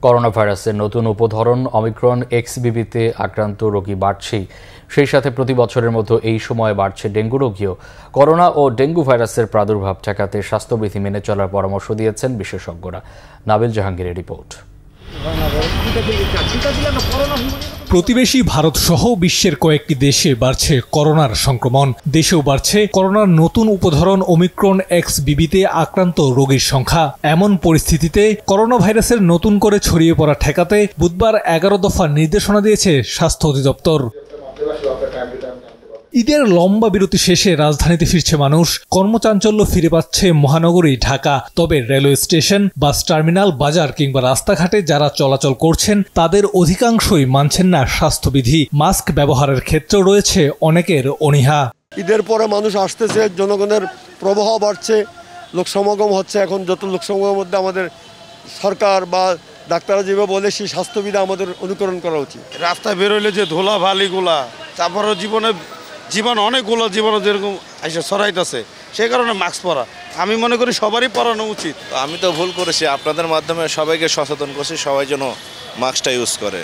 Corona ভাইরাসের নতুন উপধরন Omicron এক্সবিবিতে আক্রান্ত রোগী বাড়ছেই, সেই সাথে প্রতি বছরের মতো এই সময়ে বাড়ছে ডেঙ্গু রোগীও। করোনা ও ডেঙ্গু ভাইরাসের প্রাদুর্ভাব ঠেকাতে স্বাস্থ্যবিধি মেনে চলার পরামর্শ দিয়েছেন বিশেষজ্ঞরা। নাবিল জাহাঙ্গীরের রিপোর্ট। প্রতিবেশী ভারত সহ বিশ্বের কয়েকটি দেশে বাড়ছে করোনার সংক্রমণ। দেশেও বাড়ছে করোনার নতুন উপধরন ওমিক্রন এক্সবিবিতে আক্রান্ত রোগীর সংখ্যা। এমন পরিস্থিতিতে করোনা ভাইরাসের নতুন করে ছড়িয়ে পড়া ঠেকাতে বুধবার 11 দফা নির্দেশনা দিয়েছে স্বাস্থ্য অধিদপ্তর। ঈদের লম্বা বিরতি শেষে রাজধানীতে ফিরছে মানুষ, কর্মচাঞ্চল্য ফিরে পাচ্ছে মহানগরী ঢাকা। তবে রেলওয়ে স্টেশন, বাস টার্মিনাল, বাজার কিংবা রাস্তাঘাটে যারা চলাচল করছেন তাদের অধিকাংশই মানছেন না স্বাস্থ্যবিধি। মাস্ক ব্যবহারের ক্ষেত্রেও রয়েছে অনেকের অনীহা। ঈদের পরে মানুষ আসতেছে, জনগণের প্রবাহ বাড়ছে, লোক সমাগম হচ্ছে। এখন যত লোক সমাগমের মধ্যে আমাদের সরকার বা ডাক্তাররা যেভাবে বলে সেই স্বাস্থ্যবিধি আমাদের অনুকরণ করা উচিত। রাস্তায় বেরোলে যে ধুলা বালিগুলা, তারপরও জীবন অনেকগুলো জীবন যেরকম এসে ছড়াইতেছে, সেই কারণে মাস্ক পরা আমি মনে করি সবারই পরানো উচিত। আমি তো ভুল করেছি, আপনাদের মাধ্যমে সবাইকে সচেতন করছি, সবাই যেন মাস্কটা ইউজ করে।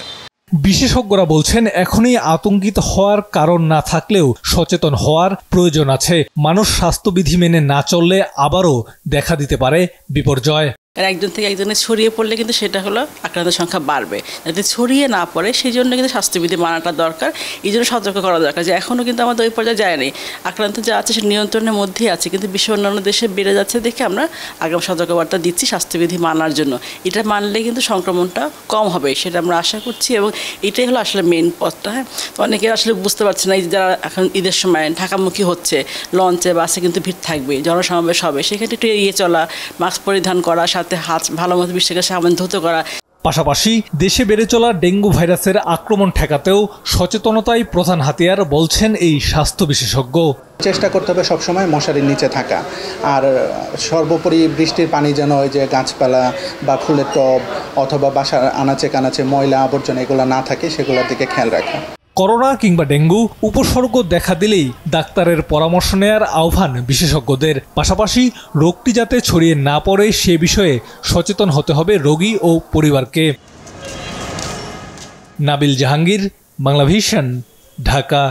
বিশেষজ্ঞরা বলছেন এখনই আতঙ্কিত হওয়ার কারণ না থাকলেও সচেতন হওয়ার প্রয়োজন আছে। মানুষ স্বাস্থ্যবিধি মেনে না চললে আবারও দেখা দিতে পারে বিপর্যয়। একজন থেকে একজনে ছড়িয়ে পড়লে কিন্তু সেটা হলো আক্রান্তের সংখ্যা বাড়বে। যাতে ছড়িয়ে না পড়ে সেই জন্য কিন্তু স্বাস্থ্যবিধি মানাটা দরকার। এই জন্য সতর্ক করা দরকার যে এখনও কিন্তু আমাদের ওই পর্যায়ে যায়নি। আক্রান্ত যা আছে সে নিয়ন্ত্রণের মধ্যেই আছে, কিন্তু বিশ্ব অন্যান্য দেশে বেড়ে যাচ্ছে দেখে আমরা আগাম সতর্কবার্তা দিচ্ছি স্বাস্থ্যবিধি মানার জন্য। এটা মানলে কিন্তু সংক্রমণটা কম হবে, সেটা আমরা আশা করছি। এবং এটাই হলো আসলে মেইন পথটা। হ্যাঁ, তো অনেকে আসলে বুঝতে পারছে না, যারা এখন ঈদের সময় ঢাকামুখী হচ্ছে, লঞ্চে বাসে কিন্তু ভিড় থাকবে, জনসমাবেশ হবে, সেখানে একটু এড়িয়ে চলা, মাস্ক পরিধান করা, সাথে হাত ভালো মতো বিশ্বের সাবান ধুতে করা। পাশাপাশি দেশে বেড়ে চলা ডেঙ্গু ভাইরাসের আক্রমণ ঠেকাতেও সচেতনতাই প্রধান হাতিয়ার বলছেন এই স্বাস্থ্য বিশেষজ্ঞ। চেষ্টা করতে হবে সবসময় মশারির নিচে থাকা, আর সর্বোপরি বৃষ্টির পানি যেন ওই যে গাছপালা বা ফুলের টব অথবা বাসার আনাচে কানাচে ময়লা আবর্জনা এগুলো না থাকে, সেগুলোর দিকে খেয়াল রাখা। করোনা কিংবা ডেঙ্গু উপসর্গ দেখা দিলেই ডাক্তারের পরামর্শ নেয়ার আহ্বান বিশেষজ্ঞদের। পাশাপাশি রোগটি যাতে ছড়িয়ে না পড়ে সে বিষয়ে সচেতন হতে হবে রোগী ও পরিবারকে। নাবিল জাহাঙ্গীর, বাংলাভিশন, ঢাকা।